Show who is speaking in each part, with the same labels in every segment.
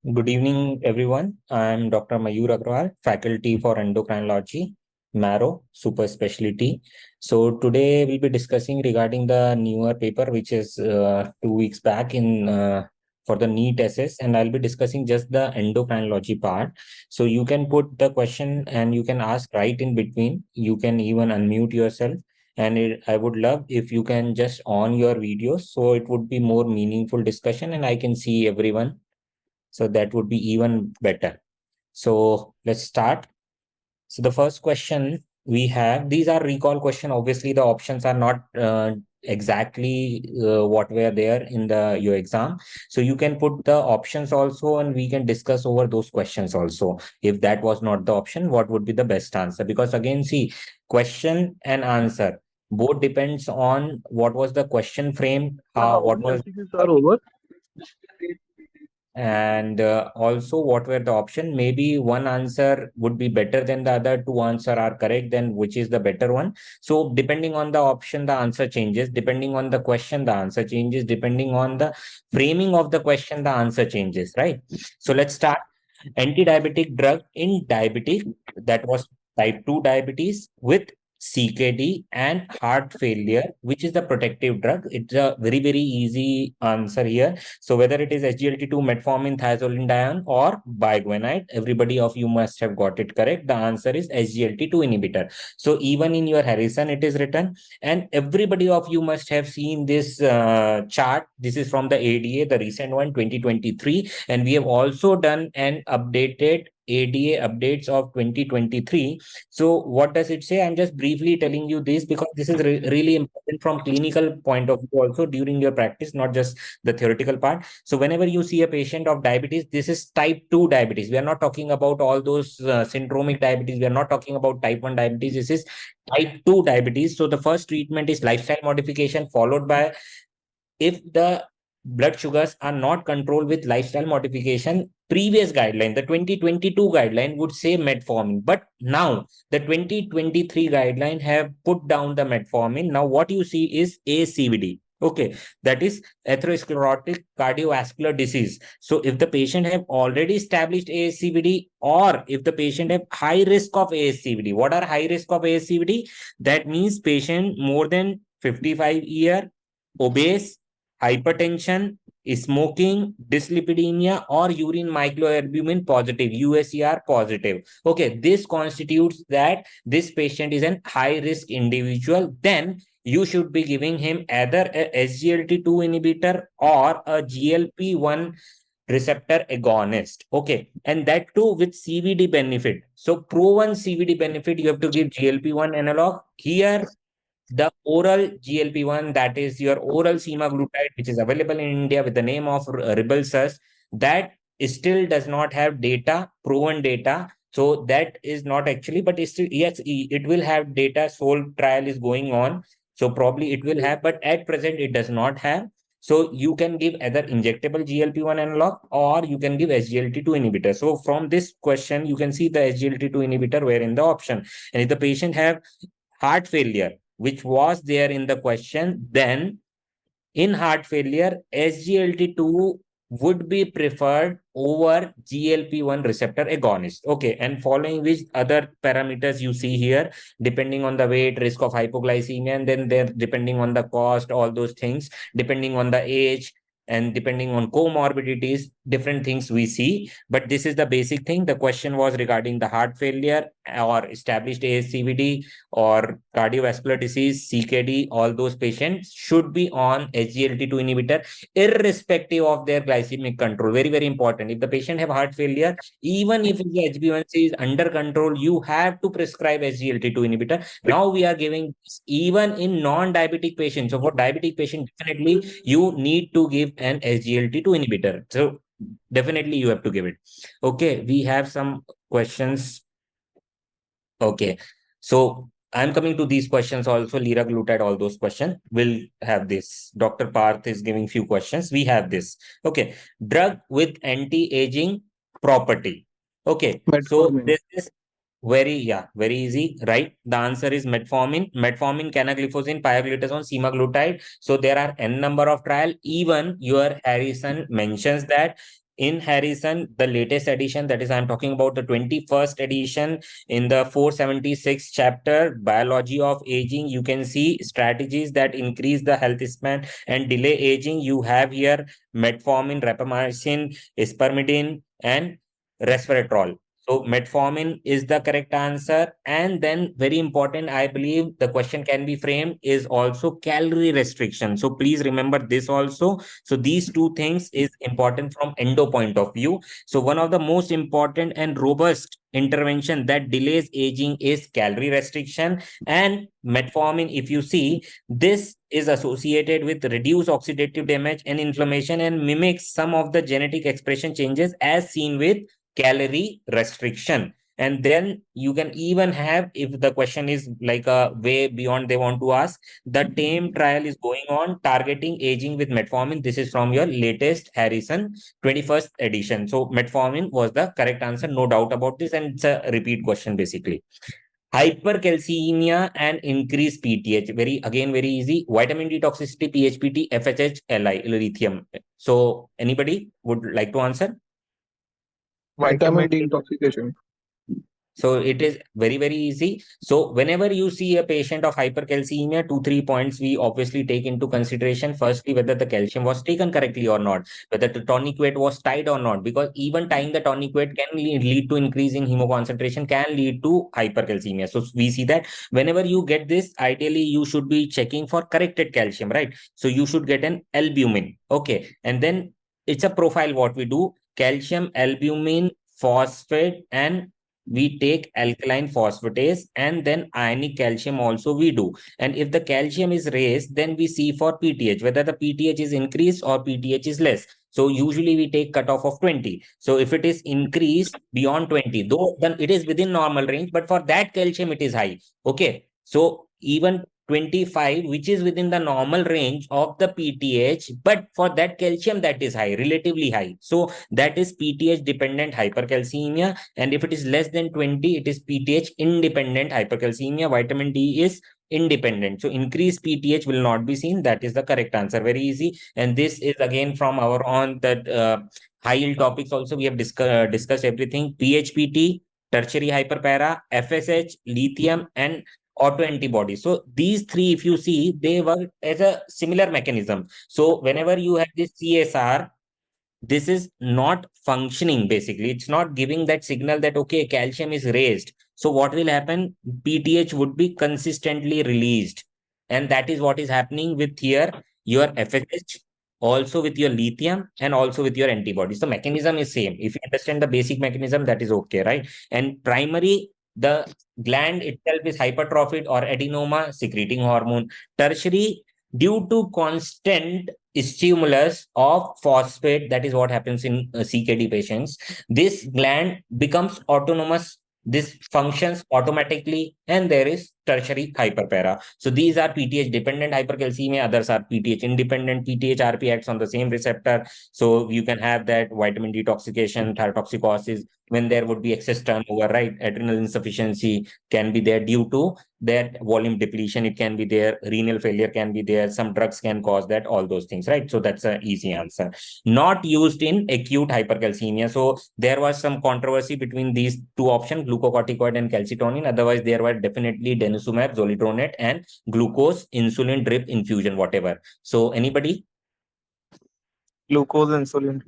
Speaker 1: Good evening, everyone. I'm Dr. Mayur Agrawal, faculty for Endocrinology, Marrow, super specialty. So today we'll be discussing regarding the newer paper, which is 2 weeks back in for the NEET SS, and I'll be discussing just the endocrinology part. So you can put the question and you can ask right in between. You can even unmute yourself. And I would love if you can just on your videos, so it would be more meaningful discussion and I can see everyone, so that would be even better. So let's start. So the first question we have, these are recall question. Obviously, the options are not exactly what were there in your exam. So you can put the options also, and we can discuss over those questions also. If that was not the option, what would be the best answer? Because again, see, question and answer both depends on what was the question frame,
Speaker 2: How
Speaker 1: what
Speaker 2: many
Speaker 1: was
Speaker 2: MCQs are over?
Speaker 1: and also what were the option. Maybe one answer would be better than the other, two answer are correct, then which is the better one? So depending on the option, the answer changes. Depending on the question, the answer changes. Depending on the framing of the question, the answer changes, right? So let's start. Anti-diabetic drug in diabetic, that was type 2 diabetes with CKD and heart failure, which is the protective drug. It's a very, very easy answer here. So whether it is SGLT2, metformin, thiazolidine, or biguanide, everybody of you must have got it correct. The answer is SGLT2 inhibitor. So even in your Harrison, it is written, and everybody of you must have seen this chart. This is from the ADA, the recent one, 2023, and we have also done an updated ADA updates of 2023. So what does it say? I'm just briefly telling you this because this is really important from clinical point of view also during your practice, not just the theoretical part. So whenever you see a patient of diabetes, this is type 2 diabetes. We are not talking about all those syndromic diabetes. We are not talking about type 1 diabetes. This is type 2 diabetes. So the first treatment is lifestyle modification, followed by, if the blood sugars are not controlled with lifestyle modification, previous guideline, the 2022 guideline would say metformin, but now the 2023 guideline have put down the metformin. Now what you see is ACVD. Okay, that is atherosclerotic cardiovascular disease. So if the patient have already established ASCVD, or if the patient have high risk of ASCVD, what are high risk of ASCVD? That means patient more than 55-year, obese, hypertension, smoking, dyslipidemia, or urine microalbumin positive, USER positive. Okay, this constitutes that this patient is an high risk individual. Then you should be giving him either a SGLT2 inhibitor or a GLP-1 receptor agonist. Okay, and that too with CVD benefit. So proven CVD benefit, you have to give GLP-1 analog. Here the oral GLP-1, that is your oral semaglutide, which is available in India with the name of Ribelsus, that still does not have data, proven data. So that is not actually, but it's still, yes, it will have data. Sole trial is going on. So probably it will have, but at present it does not have. So you can give either injectable GLP-1 analog or you can give SGLT2 inhibitor. So from this question, you can see the SGLT2 inhibitor were in the option. And if the patient have heart failure, which was there in the question, then in heart failure, SGLT2 would be preferred over GLP-1 receptor agonist. Okay, and following which other parameters you see here, depending on the weight, risk of hypoglycemia, and then there depending on the cost, all those things, depending on the age, and depending on comorbidities, different things we see. But this is the basic thing. The question was regarding the heart failure or established ASCVD or cardiovascular disease, CKD. All those patients should be on SGLT2 inhibitor irrespective of their glycemic control. Very, very important. If the patient have heart failure, even if the HbA1c is under control, you have to prescribe SGLT2 inhibitor. Now we are giving even in non-diabetic patients. So for diabetic patient, definitely you need to give an SGLT2 inhibitor. So definitely you have to give it. Okay, we have some questions. Okay, so I'm coming to these questions also. Liraglutide, all those questions will have this. Dr. Parth is giving few questions. We have this. Okay, drug with anti-aging property. Okay, so
Speaker 2: Metformin.
Speaker 1: this is very easy, right? The answer is metformin, canagliflozin, pioglitazone, semaglutide. So there are n number of trial. Even your Harrison mentions that in Harrison, the latest edition, that is, I'm talking about the 21st edition in the 476 chapter, Biology of Aging, you can see strategies that increase the health span and delay aging. You have here metformin, rapamycin, spermidine, and resveratrol. So metformin is the correct answer. And then very important, I believe the question can be framed is also calorie restriction. So please remember this also. So these two things is important from endo point of view. So one of the most important and robust intervention that delays aging is calorie restriction. And metformin, if you see, this is associated with reduced oxidative damage and inflammation and mimics some of the genetic expression changes as seen with calorie restriction. And then you can even have, if the question is like a way beyond they want to ask, the TAME trial is going on targeting aging with metformin. This is from your latest Harrison 21st edition. So metformin was the correct answer, no doubt about this, and it's a repeat question basically. Hypercalcemia and increased PTH. Very easy. Vitamin D toxicity, PHPT, FHH, Li, lithium. So anybody would like to answer?
Speaker 2: Vitamin D intoxication.
Speaker 1: So it is very easy. So whenever you see a patient of hypercalcemia, 2-3 points we obviously take into consideration. Firstly, whether the calcium was taken correctly or not, whether the tonic weight was tied or not, because even tying the tonic weight can lead to increase in hemoconcentration, can lead to hypercalcemia. So we see that whenever you get this, ideally you should be checking for corrected calcium, right? So you should get an albumin. Okay. And then it's a profile what we do: calcium, albumin, phosphate, and we take alkaline phosphatase, and then ionic calcium also we do. And if the calcium is raised, then we see for PTH, whether the PTH is increased or PTH is less. So usually we take cutoff of 20. So if it is increased beyond 20, though then it is within normal range, but for that calcium it is high. Okay. So even 25, which is within the normal range of the PTH, but for that calcium that is high, relatively high. So that is PTH dependent hypercalcemia. And if it is less than 20, it is PTH independent hypercalcemia. Vitamin D is independent. So increased PTH will not be seen. That is the correct answer. Very easy. And this is again from our on that high yield topics also. We have discussed everything: PHPT, tertiary hyperpara, FSH, lithium, and autoantibodies. So these three, if you see, they work as a similar mechanism. So whenever you have this CSR, this is not functioning basically. It's not giving that signal that, okay, calcium is raised. So what will happen? PTH would be consistently released. And that is what is happening with here, your FSH, also with your lithium, and also with your antibodies. The mechanism is same. If you understand the basic mechanism, that is okay, right? And primary, the gland itself is hypertrophied or adenoma, secreting hormone. Tertiary, due to constant stimulus of phosphate, that is what happens in CKD patients, this gland becomes autonomous. This functions automatically, and there is tertiary hyperpara. So these are PTH dependent hypercalcemia, others are PTH independent. PTH RP acts on the same receptor. So you can have that vitamin detoxification, thyrotoxicosis, when there would be excess turnover, right? Adrenal insufficiency can be there due to that volume depletion. It can be there. Renal failure can be there. Some drugs can cause that, all those things, right? So that's an easy answer. Not used in acute hypercalcemia. So there was some controversy between these two options, glucocorticoid and calcitonin. Otherwise, there were definitely denosumab, zoledronate, and glucose insulin drip infusion, whatever. So anybody?
Speaker 2: Glucose insulin.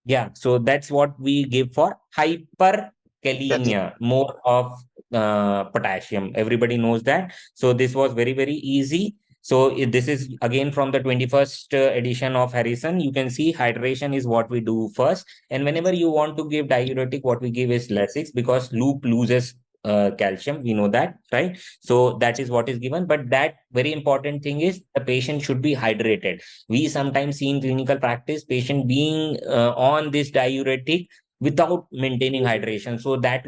Speaker 1: Yeah, so that's what we give for hyperkalemia, more of potassium. Everybody knows that. So this was very easy. So this is again from the 21st edition of Harrison. You can see hydration is what we do first. And whenever you want to give diuretic, what we give is Lasix, because loop loses calcium. We know that, right? So that is what is given. But that very important thing is the patient should be hydrated. We sometimes see in clinical practice patient being on this diuretic without maintaining hydration. So that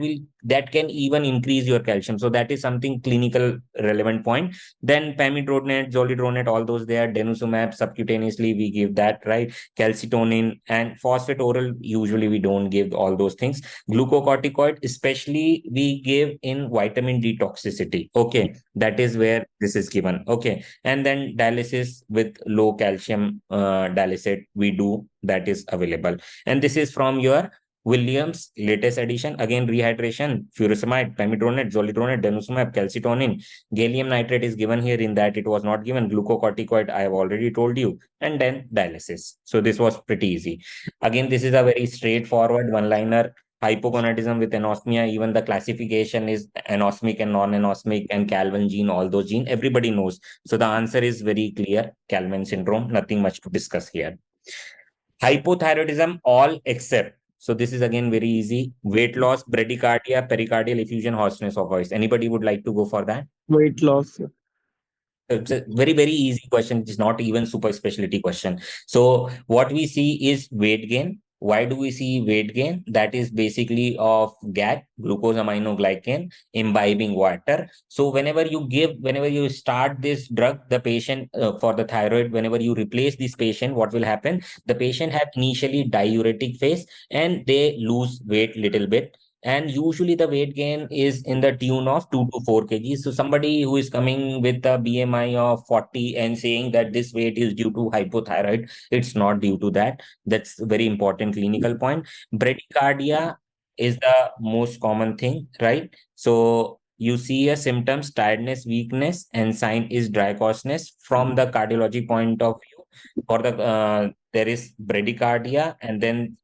Speaker 1: can even increase your calcium. So that is something clinical relevant point. Then pamidronate, zoledronate, all those they are denosumab subcutaneously we give that, right? Calcitonin and phosphate oral, usually we don't give all those things. Glucocorticoid, especially we give in vitamin D toxicity. Okay, that is where this is given. Okay, and then dialysis with low calcium dialysate we do, that is available. And this is from your Williams latest edition. Again, rehydration, furosemide, pamidronate, zoledronate, denosumab, calcitonin, gallium nitrate is given here. In that it was not given. Glucocorticoid I have already told you, and then dialysis. So this was pretty easy. Again, this is a very straightforward one-liner. Hypogonadism with anosmia, even the classification is anosmic and non-anosmic and Calvin gene, all those gene, everybody knows. So the answer is very clear, Calvin syndrome, nothing much to discuss here. Hypothyroidism, all except. So this is again very easy. Weight loss, bradycardia, pericardial effusion, hoarseness of voice. Anybody would like to go for that?
Speaker 2: Weight loss.
Speaker 1: It's a very, very easy question. It's not even super specialty question. So what we see is weight gain. Why do we see weight gain? That is basically of GAG, glucose aminoglycan, imbibing water. So whenever you start this drug, the patient for the thyroid, whenever you replace this patient, what will happen? The patient have initially diuretic phase and they lose weight little bit, and usually the weight gain is in the tune of 2 to 4 kgs. So somebody who is coming with a BMI of 40 and saying that this weight is due to hypothyroid, it's not due to that. That's a very important clinical point. Bradycardia is the most common thing, right? So you see a symptoms, tiredness, weakness, and sign is dry coughness. From the cardiology point of view, for the there is bradycardia, and then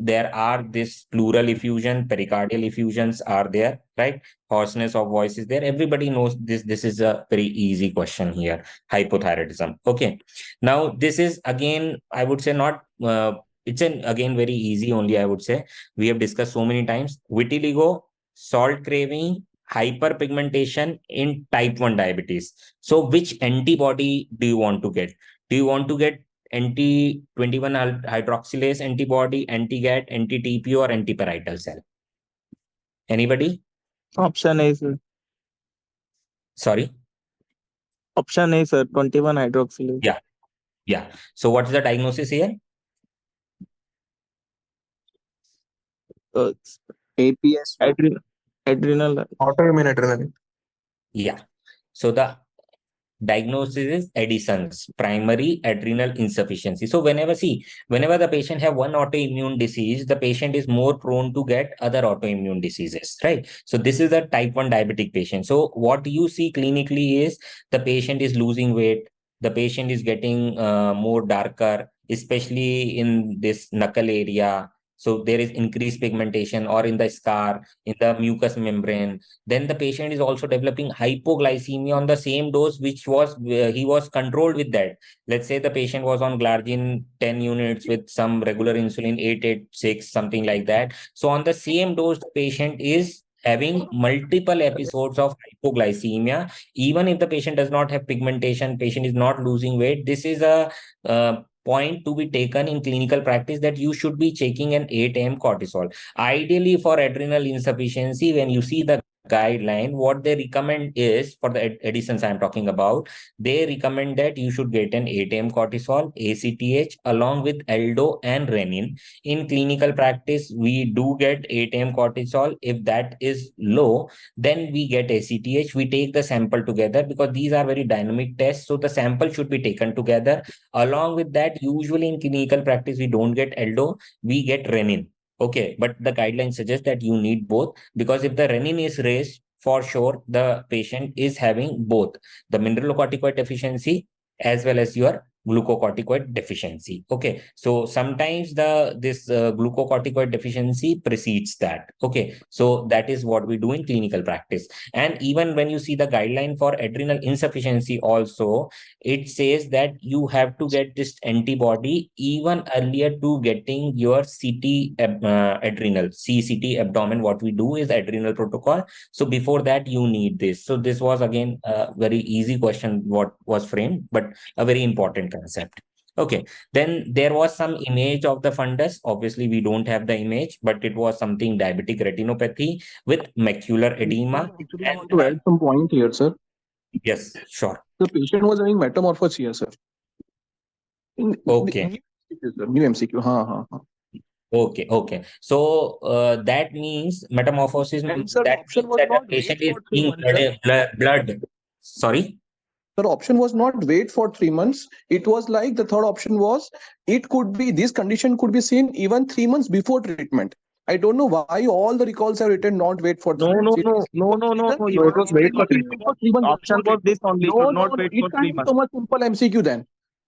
Speaker 1: there are this pleural effusion, pericardial effusions are there, right? Hoarseness of voice is there. Everybody knows this. This is a very easy question here. Hypothyroidism. Okay. Now this is again, I would say not. It's an again very easy only. I would say we have discussed so many times. Vitiligo, salt craving, hyperpigmentation in type 1 diabetes. So which antibody do you want to get? Do you want to get anti-21 hydroxylase antibody, anti-GAT, anti-TPO, or anti-parietal cell? Anybody?
Speaker 2: Option A, sir.
Speaker 1: Sorry?
Speaker 2: Option A, sir. 21 hydroxylase.
Speaker 1: Yeah. Yeah. So what's the diagnosis here?
Speaker 2: APS. Adrenal. Autoimmune adrenal.
Speaker 1: Yeah. So the diagnosis is Addison's primary adrenal insufficiency. So whenever the patient have one autoimmune disease, the patient is more prone to get other autoimmune diseases, right? So this is the type 1 diabetic patient. So what you see clinically is the patient is losing weight, the patient is getting more darker, especially in this knuckle area. So there is increased pigmentation, or in the scar, in the mucous membrane. Then the patient is also developing hypoglycemia on the same dose which was he was controlled with that. Let's say the patient was on glargine 10 units with some regular insulin 886, something like that. So on the same dose, the patient is having multiple episodes of hypoglycemia. Even if the patient does not have pigmentation, patient is not losing weight, this is a point to be taken in clinical practice, that you should be checking an 8 a.m. cortisol. Ideally, for adrenal insufficiency, when you see the guideline, what they recommend is, for the Addison's I'm talking about, they recommend that you should get an 8 a.m. cortisol, ACTH, along with Aldo and renin. In clinical practice, we do get 8 a.m. cortisol. If that is low, then we get ACTH. We take the sample together, because these are very dynamic tests. So the sample should be taken together. Along with that, usually in clinical practice, we don't get Aldo, we get renin. Okay, but the guidelines suggest that you need both, because if the renin is raised, for sure the patient is having both the mineralocorticoid deficiency as well as your glucocorticoid deficiency. Okay, so sometimes this glucocorticoid deficiency precedes that. Okay, so that is what we do in clinical practice. And even when you see the guideline for adrenal insufficiency also, it says that you have to get this antibody even earlier to getting your CT adrenal, CCT abdomen. What we do is adrenal protocol. So before that, you need this. So this was again a very easy question what was framed, but a very important concept. Okay, then there was some image of the fundus. Obviously, we don't have the image, but it was something diabetic retinopathy with macular edema.
Speaker 3: Actually, I
Speaker 1: And
Speaker 3: want to add some point here, sir.
Speaker 1: yes, sure.
Speaker 3: The patient was having metamorphosis here, sir.
Speaker 1: Okay.
Speaker 3: New MCQ.
Speaker 1: Okay. So that means metamorphosis
Speaker 3: And
Speaker 1: means
Speaker 3: sir, the
Speaker 1: that
Speaker 3: option
Speaker 1: means
Speaker 3: was
Speaker 1: that the
Speaker 3: not wait
Speaker 1: patient is
Speaker 3: for 3
Speaker 1: seeing
Speaker 3: months, sir.
Speaker 1: blood. Sorry.
Speaker 3: The option was not wait for 3 months. It was like the third option was it could be this condition could be seen even 3 months before treatment. I don't know why all the recalls have written not wait for 3 months. It was
Speaker 2: No. It was wait for 3
Speaker 3: wait
Speaker 2: months.
Speaker 3: for 3 months
Speaker 2: Option
Speaker 3: before
Speaker 2: was this
Speaker 3: treatment.
Speaker 2: only. Should not wait
Speaker 3: It
Speaker 2: for
Speaker 3: can't
Speaker 2: 3
Speaker 3: be so
Speaker 2: months.
Speaker 3: much simple MCQ then.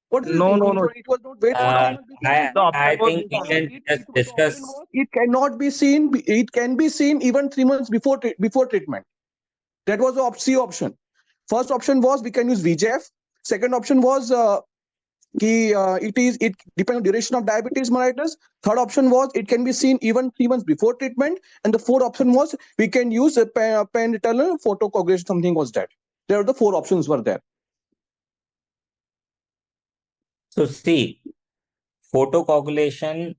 Speaker 3: What is the thing?
Speaker 2: No.
Speaker 3: It was not wait for 3 months before
Speaker 1: I
Speaker 2: The
Speaker 3: treatment.
Speaker 2: option
Speaker 1: I
Speaker 2: was
Speaker 1: think
Speaker 2: this
Speaker 1: we
Speaker 2: only.
Speaker 1: can just
Speaker 3: The option
Speaker 1: discuss.
Speaker 3: was it cannot be seen. It can be seen even 3 months before treatment. That was the C option. First option was we can use VJF. Second option was it depends on duration of diabetes mellitus. Third option was it can be seen even 3 months before treatment, and the fourth option was we can use a pan-retinal photocoagulation. Something was that. There are the four options were there.
Speaker 1: So see, photocoagulation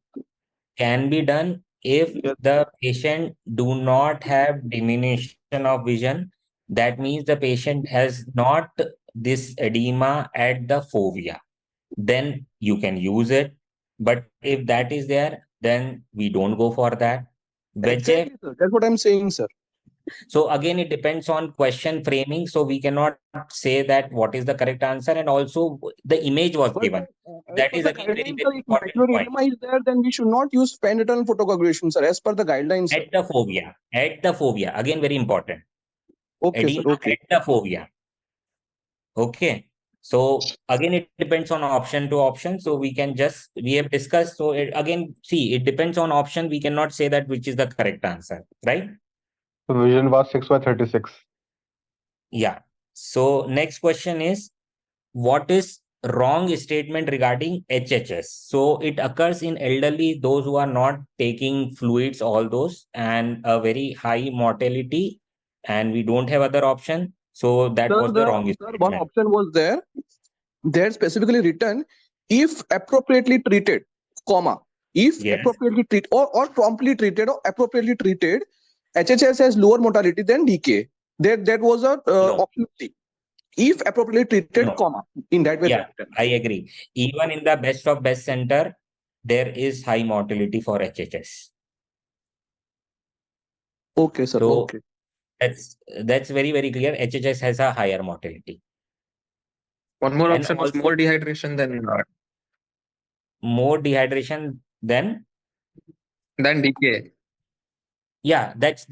Speaker 1: can be done if
Speaker 2: Yes.
Speaker 1: the patient do not have diminution of vision. That means the patient has not this edema at the fovea. Then you can use it. But if that is there, then we don't go for that. VEGF.
Speaker 3: Exactly, sir. That's what I'm saying, sir.
Speaker 1: So again, it depends on question framing. So we cannot say that what is the correct answer, and also the image was
Speaker 3: But
Speaker 1: given.
Speaker 3: as
Speaker 1: That
Speaker 3: per
Speaker 1: is
Speaker 3: the
Speaker 1: again very,
Speaker 3: guidelines,
Speaker 1: very
Speaker 3: sir, if
Speaker 1: important
Speaker 3: macular
Speaker 1: point.
Speaker 3: edema is there, then we should not use pan-retinal photocoagulation, sir. As per the guidelines, sir.
Speaker 1: At the fovea, again very important.
Speaker 3: Okay, sir.
Speaker 1: Edema
Speaker 3: Okay.
Speaker 1: at the fovea. Okay. So again, it depends on option to option. So we have discussed. So again, see, it depends on option. We cannot say that which is the correct answer, right?
Speaker 4: So vision was 6/36.
Speaker 1: Yeah. So next question is, what is wrong statement regarding HHS? So it occurs in elderly, those who are not taking fluids, all those, and a very high mortality, and we don't have other option. So that was the wrong
Speaker 3: Sir, one
Speaker 1: statement.
Speaker 3: option was there. There specifically written if appropriately treated, comma, if
Speaker 1: Yes.
Speaker 3: appropriately treated or promptly treated or appropriately treated, HHS has lower mortality than DK. That was a
Speaker 1: No.
Speaker 3: option C. If appropriately treated,
Speaker 1: No.
Speaker 3: comma, in that way.
Speaker 1: Yeah, I agree. Even in the best of best center, there is high mortality for HHS.
Speaker 3: Okay, sir.
Speaker 1: So
Speaker 3: Okay.
Speaker 1: that's very, very clear. HHS has a higher mortality.
Speaker 5: One more
Speaker 1: And
Speaker 5: option was
Speaker 1: also
Speaker 5: more dehydration
Speaker 1: more dehydration than
Speaker 5: DKA.
Speaker 1: yeah, that's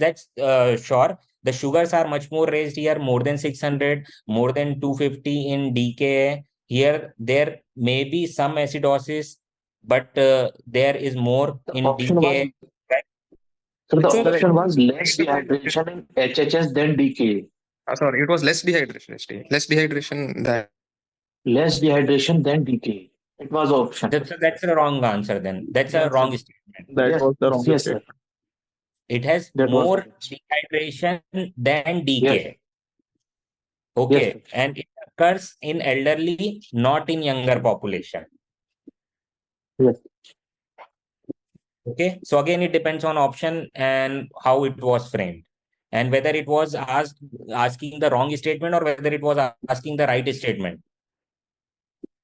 Speaker 1: sure. The sugars are much more raised here, more than 600, more than 250 in DKA. Here, there may be some acidosis, but there is more in DKA.
Speaker 6: So the
Speaker 5: So the
Speaker 6: option was less dehydration in HHS than DKA.
Speaker 5: sorry, it was less dehydration. Actually. Less dehydration than.
Speaker 6: Less dehydration than DKA. It was option.
Speaker 1: That's a wrong answer then. That's a wrong statement.
Speaker 2: That
Speaker 6: Yes,
Speaker 2: was the wrong
Speaker 6: yes,
Speaker 2: statement.
Speaker 6: sir.
Speaker 1: It has
Speaker 6: That was
Speaker 1: more
Speaker 6: correct.
Speaker 1: dehydration than DKA.
Speaker 6: Yes.
Speaker 1: Okay,
Speaker 6: Yes, sir.
Speaker 1: and it occurs in elderly, not in younger population.
Speaker 6: Yes.
Speaker 1: Okay, so again, it depends on option and how it was framed, and whether it was asking the wrong statement or whether it was asking the right statement.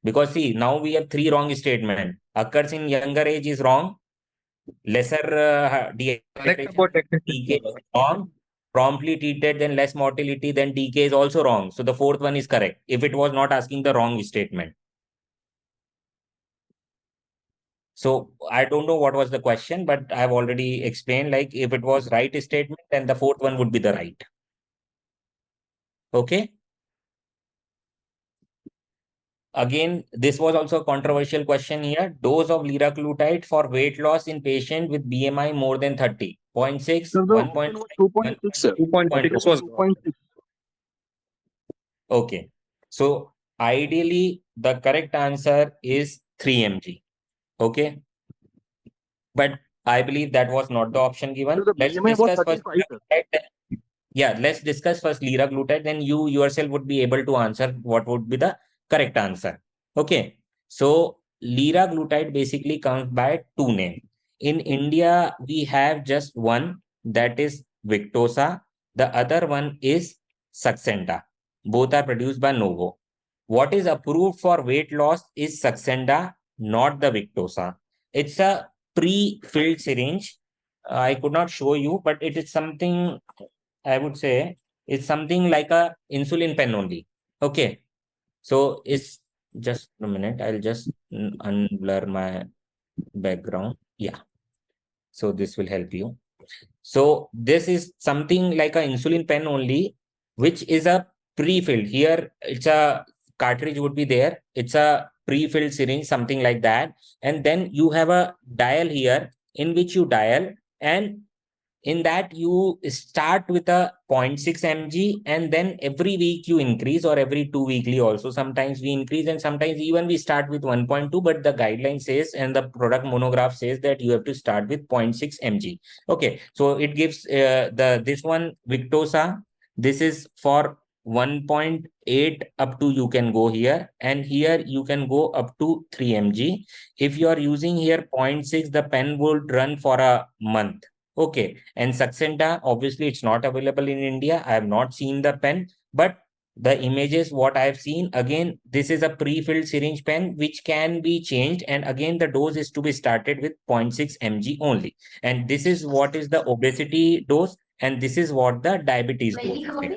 Speaker 1: Because see, now we have three wrong statement. Occurs in younger age is wrong. Lesser
Speaker 5: Correct
Speaker 1: dehydration,
Speaker 5: about
Speaker 1: DK is wrong. Promptly treated, then less mortality, then DK is also wrong. So the fourth one is correct if it was not asking the wrong statement. So I don't know what was the question, but I've already explained, like if it was right statement, then the fourth one would be the right. Okay. Again, this was also a controversial question here. Dose of liraglutide for weight loss in patient with BMI more than 30. 0.6,
Speaker 3: So the
Speaker 1: 1.5,
Speaker 3: 2.6, sir.
Speaker 5: 2.6 was
Speaker 3: 2.6.
Speaker 1: Okay. So ideally, the correct answer is 3 mg. Okay. But I believe that was not the option given.
Speaker 3: So the
Speaker 1: Let's
Speaker 3: BMI was
Speaker 1: discuss first.
Speaker 3: 35, sir.
Speaker 1: Yeah, let's discuss first liraglutide, then you yourself would be able to answer what would be the correct answer. Okay. So liraglutide basically comes by two names. In India, we have just one, that is Victoza. The other one is Saxenda. Both are produced by Novo. What is approved for weight loss is Saxenda, not the Victoza. It's a pre-filled syringe. I could not show you, but it is something, I would say, it's something like a insulin pen only. Okay. So it's just a minute. I'll just unblur my background. Yeah. So this will help you. So this is something like an insulin pen only, which is a pre-filled. Here, it's a cartridge would be there. It's a pre-filled syringe, something like that. And then you have a dial here in which you dial, and in that you start with a 0.6 mg, and then every week you increase, or every 2 weekly also sometimes we increase, and sometimes even we start with 1.2, but the guideline says and the product monograph says that you have to start with 0.6 mg. Okay, so it gives this one Victoza. This is for 1.8 up to, you can go here, and here you can go up to 3 mg. If you are using here 0.6, the pen would run for a month. Okay, and Saxenda, obviously it's not available in India. I have not seen the pen, but the images what I have seen, again, this is a pre-filled syringe pen which can be changed, and again the dose is to be started with 0.6 mg only. And this is what is the obesity dose, and this is what the diabetes dose is.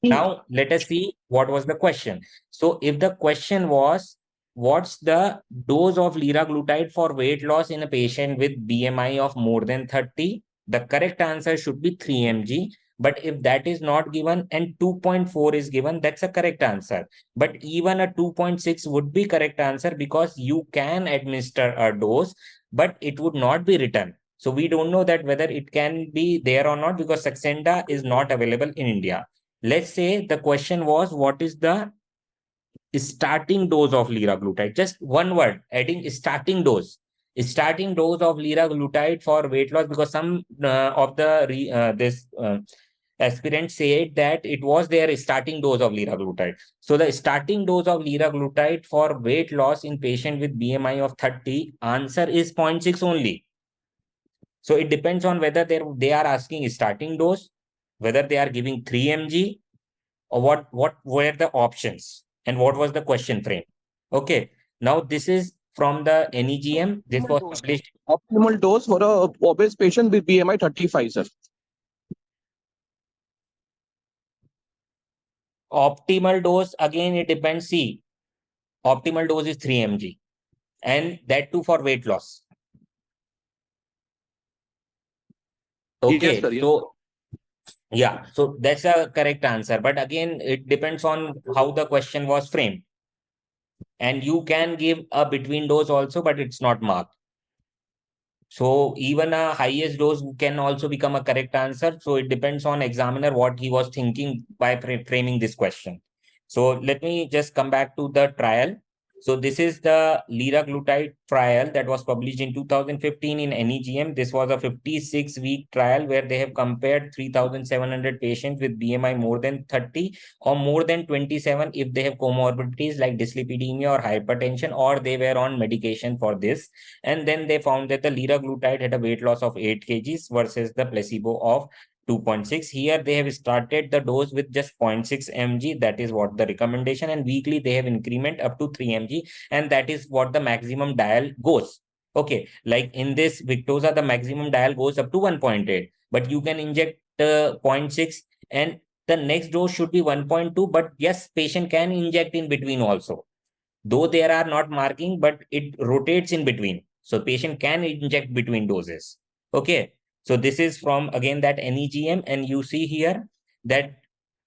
Speaker 1: Now let us see what was the question. So if the question was, what's the dose of liraglutide for weight loss in a patient with BMI of more than 30? The correct answer should be 3 mg. But if that is not given and 2.4 is given, that's a correct answer. But even a 2.6 would be correct answer, because you can administer a dose, but it would not be written. So we don't know that whether it can be there or not, because Saxenda is not available in India. Let's say the question was, what is the starting dose of liraglutide? Just one word, adding starting dose. Starting dose of liraglutide for weight loss, because some of the aspirants said that it was their starting dose of liraglutide. So the starting dose of liraglutide for weight loss in patient with BMI of 30, answer is 0.6 only. So it depends on whether they are asking starting dose, whether they are giving 3 mg, or what were the options, and what was the question frame. Okay, now this is from the NEGM. This was published.
Speaker 3: Optimal dose for a obese patient with BMI 35, sir.
Speaker 1: Optimal dose, again, it depends. See, optimal dose is 3 mg, and that too for weight loss. Okay,
Speaker 3: Yes, sir, yes.
Speaker 1: so yeah, so that's a correct answer. But again, it depends on how the question was framed. And you can give a between dose also, but it's not marked. So even a highest dose can also become a correct answer. So it depends on examiner what he was thinking by framing this question. So let me just come back to the trial. So this is the liraglutide trial that was published in 2015 in NEGM. This was a 56-week trial where they have compared 3,700 patients with BMI more than 30 or more than 27 if they have comorbidities like dyslipidemia or hypertension, or they were on medication for this. And then they found that the liraglutide had a weight loss of 8 kgs versus the placebo of 2.6. Here they have started the dose with just 0.6 mg. That is what the recommendation, and weekly they have increment up to 3 mg, and that is what the maximum dial goes. Okay, like in this Victoza, the maximum dial goes up to 1.8, but you can inject 0.6, and the next dose should be 1.2. But yes, patient can inject in between also, though there are not marking, but it rotates in between. So patient can inject between doses. Okay. So this is from, again, that NEGM, and you see here that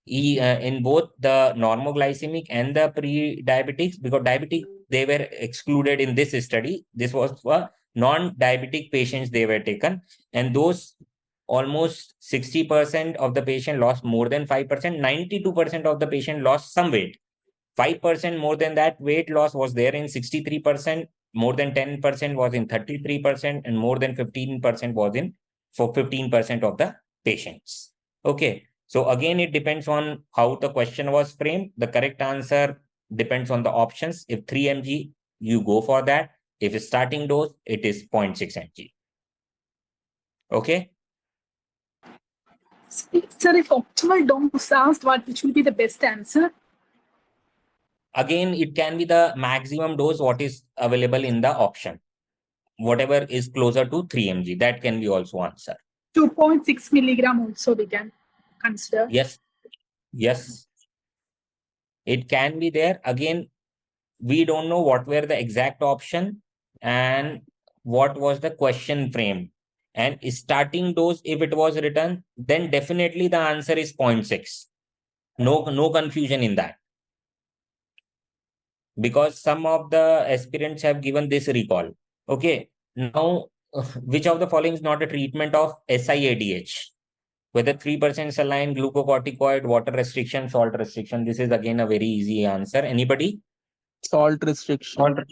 Speaker 1: in both the normoglycemic and the pre-diabetics, because diabetic, they were excluded in this study. This was for non-diabetic patients they were taken, and those almost 60% of the patient lost more than 5%, 92% of the patient lost some weight. 5% more than that weight loss was there in 63%, more than 10% was in 33%, and more than 15% was in for 15% of the patients. Okay. So again, it depends on how the question was framed. The correct answer depends on the options. If 3 mg you go for that. If it's starting dose, it is 0.6 mg. Okay.
Speaker 7: Sir, if optimal dose asked, which will be the best answer?
Speaker 1: Again, it can be the maximum dose what is available in the option. Whatever is closer to 3 mg, that can be also answer.
Speaker 7: 2.6 milligram also we can consider.
Speaker 1: Yes. Yes. It can be there. Again, we don't know what were the exact option and what was the question frame. And starting dose, if it was written, then definitely the answer is 0.6. No confusion in that. Because some of the aspirants have given this recall. Okay. Now, which of the following is not a treatment of SIADH? Whether 3% saline, glucocorticoid, water restriction, salt restriction. This is again a very easy answer. Anybody?
Speaker 2: Salt restriction.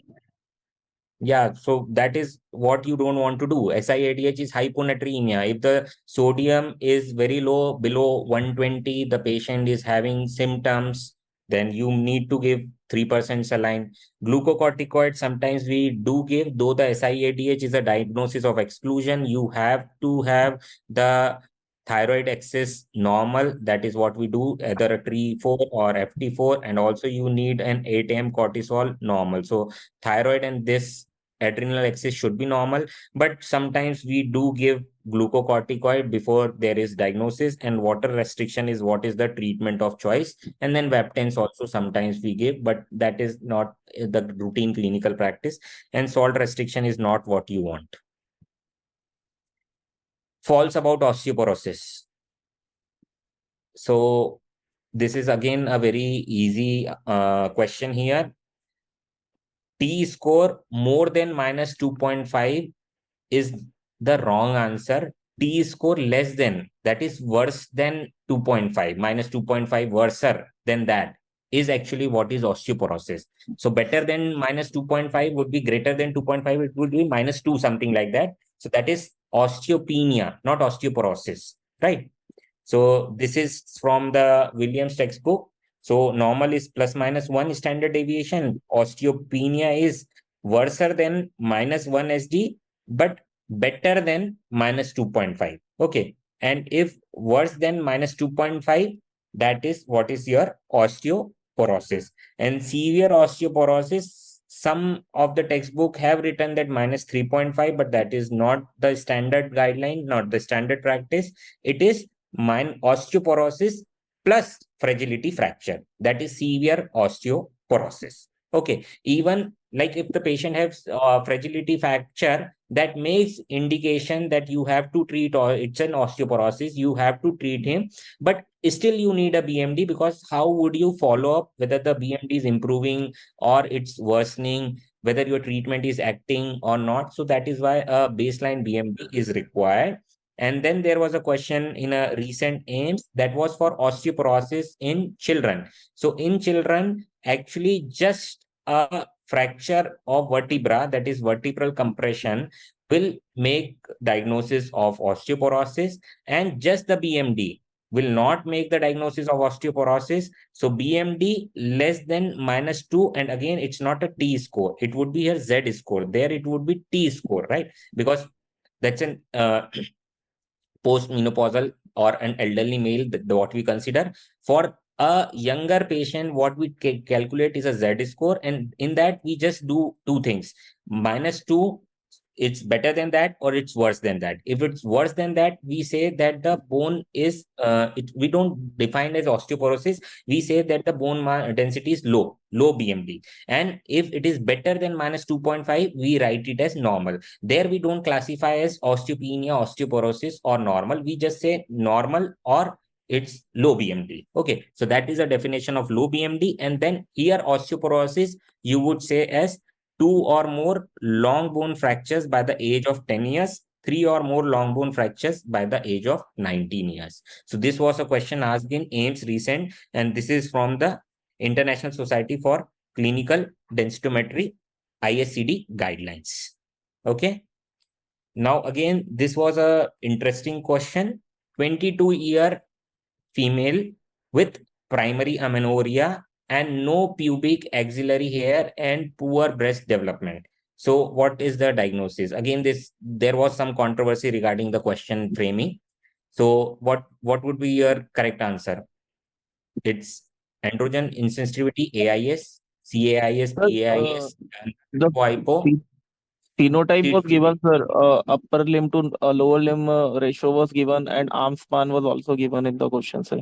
Speaker 1: Yeah, so that is what you don't want to do. SIADH is hyponatremia. If the sodium is very low, below 120, the patient is having symptoms, then you need to give 3% saline. Glucocorticoid, sometimes we do give, though the SIADH is a diagnosis of exclusion, you have to have the thyroid axis normal. That is what we do, either a T4 or FT4, and also you need an 8 AM cortisol normal. So thyroid and this adrenal axis should be normal, but sometimes we do give glucocorticoid before there is diagnosis, and water restriction is what is the treatment of choice. And then Vaptens also sometimes we give, but that is not the routine clinical practice, and salt restriction is not what you want. False about osteoporosis. So this is again a very easy question here. T-score more than minus 2.5 is the wrong answer. T-score less than, that is worse than 2.5, minus 2.5 worse than that is actually what is osteoporosis. So better than minus 2.5 would be greater than 2.5, it would be minus 2, something like that. So that is osteopenia, not osteoporosis, right? So this is from the Williams textbook. So normal is plus minus 1 standard deviation. Osteopenia is worse than minus 1 SD, but better than minus 2.5. Okay. And if worse than minus 2.5, that is what is your osteoporosis. And severe osteoporosis, some of the textbook have written that minus 3.5, but that is not the standard guideline, not the standard practice. It is osteoporosis plus fragility fracture. That is severe osteoporosis. Okay. Even like if the patient has fragility fracture, that makes indication that you have to treat, or it's an osteoporosis, you have to treat him, but still you need a BMD, because how would you follow up whether the BMD is improving or it's worsening, whether your treatment is acting or not. So that is why a baseline BMD is required. And then there was a question in a recent AIMS that was for osteoporosis in children. So in children, actually just a fracture of vertebra, that is vertebral compression, will make diagnosis of osteoporosis, and just the BMD will not make the diagnosis of osteoporosis. So BMD less than minus 2, and again, it's not a T score. It would be a Z score. There it would be T score, right? Because that's an postmenopausal or an elderly male, what we consider. For a younger patient, what we calculate is a Z score, and in that we just do two things. Minus 2, it's better than that or it's worse than that. If it's worse than that, we say that the bone is we don't define as osteoporosis, we say that the bone density is low BMD. And if it is better than minus 2.5, we write it as normal. There we don't classify as osteopenia, osteoporosis, or normal. We just say normal or it's low BMD. Okay, so that is a definition of low BMD. And then here osteoporosis, you would say as 2 or more long bone fractures by the age of 10 years, 3 or more long bone fractures by the age of 19 years. So this was a question asked in AIMS recent, and this is from the International Society for Clinical Densitometry, ISCD guidelines. Okay. Now again, this was a interesting question. 22-year female with primary amenorrhea and no pubic axillary hair and poor breast development. So what is the diagnosis? Again, there was some controversy regarding the question framing. So what would be your correct answer? It's androgen insensitivity, AIS, CAIS,
Speaker 2: Sir,
Speaker 1: PAIS, and
Speaker 2: the
Speaker 1: hypo.
Speaker 2: phenotype was
Speaker 1: T2.
Speaker 2: given, sir. Upper limb to lower limb ratio was given, and arm span was also given in the question, sir.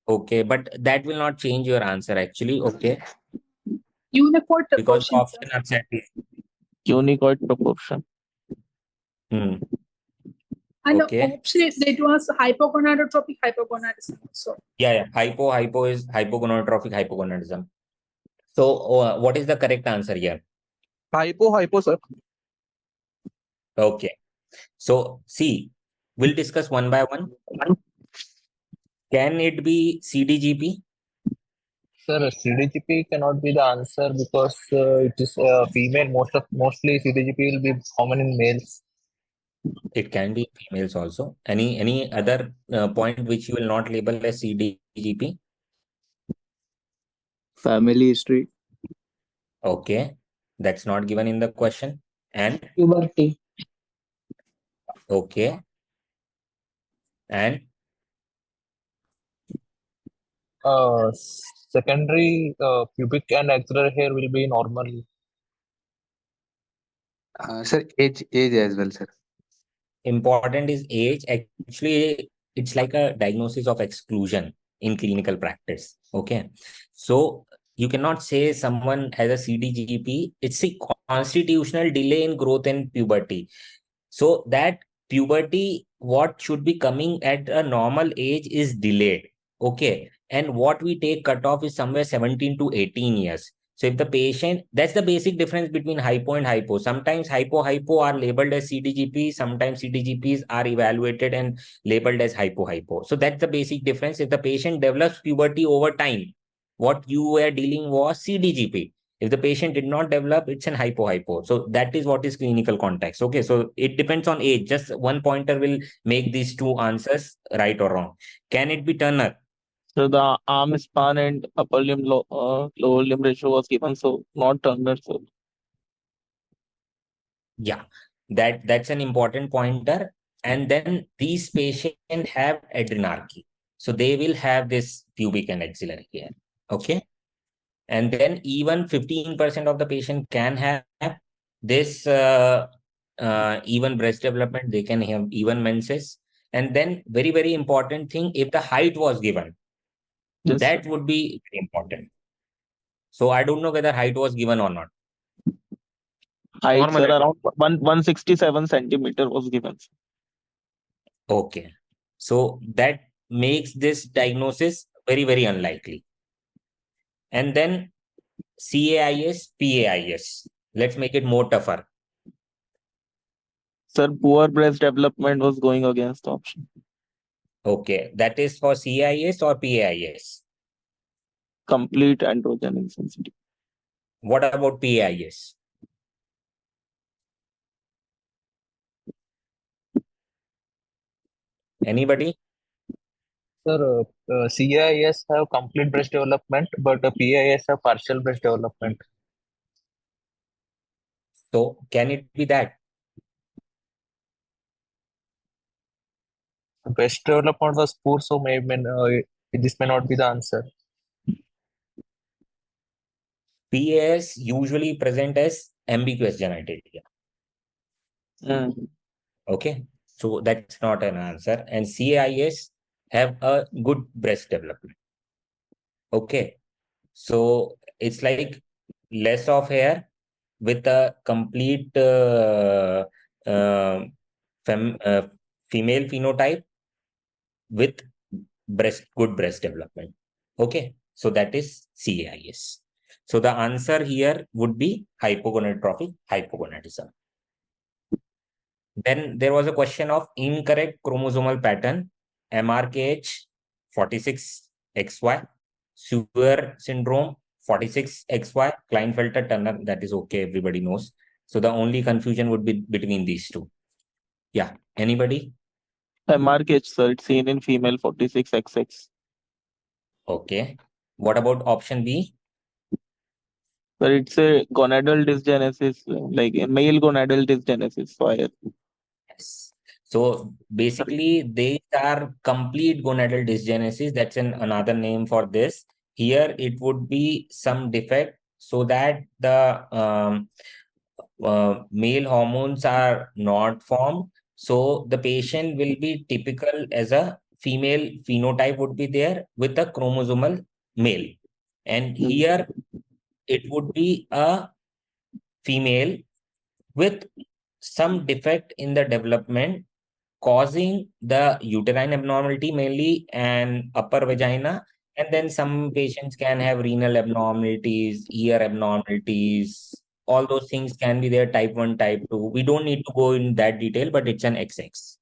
Speaker 1: Okay, but that will not change your answer actually. Okay,
Speaker 7: Uniform
Speaker 1: because the
Speaker 7: proportion, sir.
Speaker 1: option are set.
Speaker 2: Unicoid proportion.
Speaker 1: Hmm.
Speaker 7: And
Speaker 1: Okay.
Speaker 7: the option that was hypogonadotrophic hypogonadism. So
Speaker 1: Yeah. Hypo is hypogonadotrophic hypogonadism. So what is the correct answer here?
Speaker 3: Hypo, sir.
Speaker 1: Okay. So see, we'll discuss one by one. Can it be CDGP?
Speaker 8: Sir, CDGP cannot be the answer because it is female. Mostly CDGP will be common in males.
Speaker 1: It can be females also. Any other point which you will not label as CDGP?
Speaker 9: Family history.
Speaker 1: Okay, that's not given in the question. And
Speaker 6: Puberty.
Speaker 1: okay, and
Speaker 8: Secondary pubic and axillary hair will be normal.
Speaker 9: Sir, age as well, sir.
Speaker 1: important is age. Actually, it's like a diagnosis of exclusion in clinical practice. Okay, so you cannot say someone has a CDGP. It's a constitutional delay in growth and puberty. So that puberty, what should be coming at a normal age is delayed. Okay, and what we take cutoff is somewhere 17 to 18 years. So if the patient, that's the basic difference between hypo and hypo. Sometimes hypo are labeled as CDGP, sometimes CDGPs are evaluated and labeled as hypo. So that's the basic difference. If the patient develops puberty over time, what you were dealing was CDGP. If the patient did not develop, it's an hypo. So that is what is clinical context. Okay, so it depends on age. Just one pointer will make these two answers right or wrong. Can it be Turner?
Speaker 2: So the arm span and upper limb lower limb ratio was given, so not Turner. So
Speaker 1: Yeah, that's an important pointer. And then these patients have adrenarche. So they will have this pubic and axillary hair. Okay. And then even 15% of the patient can have this even breast development. They can have even menses. And then very, very important thing, if the height was given,
Speaker 2: yes,
Speaker 1: that
Speaker 2: sir.
Speaker 1: would be very important. So I don't know whether height was given or not.
Speaker 2: Height,
Speaker 1: Normal
Speaker 2: sir,
Speaker 1: height.
Speaker 2: around 167 centimeter was given.
Speaker 1: Okay. So that makes this diagnosis very, very unlikely. And then CAIS, PAIS. Let's make it more tougher.
Speaker 2: Sir, poor breast development was going against the option.
Speaker 1: Okay. That is for CAIS or PAIS?
Speaker 2: Complete androgen insensitivity.
Speaker 1: What about PAIS? Anybody?
Speaker 8: Sir, CIS have complete breast development, but PIS have partial breast development.
Speaker 1: So can it be that?
Speaker 8: Breast development was poor, so this may not be the answer.
Speaker 1: PAS usually present as ambiguous genitalia. Okay. So that's not an answer. And CIS have a good breast development. Okay. So it's like less of hair with a complete female phenotype with good breast development. Okay, so that is CAIS. So the answer here would be hypogonadotrophic hypogonadism. Then there was a question of incorrect chromosomal pattern, MRKH 46XY, Sewer syndrome 46XY, Klinefelter-Turner, that is okay, everybody knows. So the only confusion would be between these two. Yeah, anybody?
Speaker 2: MRKH, sir, it's seen in female 46XX.
Speaker 1: Okay. What about option B?
Speaker 2: But it's a gonadal dysgenesis, like a male gonadal dysgenesis.
Speaker 1: Yes. So basically, they are complete gonadal dysgenesis. That's another name for this. Here, it would be some defect so that the male hormones are not formed. So the patient will be typical as a female phenotype would be there with a chromosomal male. And here, it would be a female with some defect in the development causing the uterine abnormality mainly and upper vagina. And then some patients can have renal abnormalities, ear abnormalities. All those things can be there, type 1, type 2. We don't need to go in that detail, but it's an XX.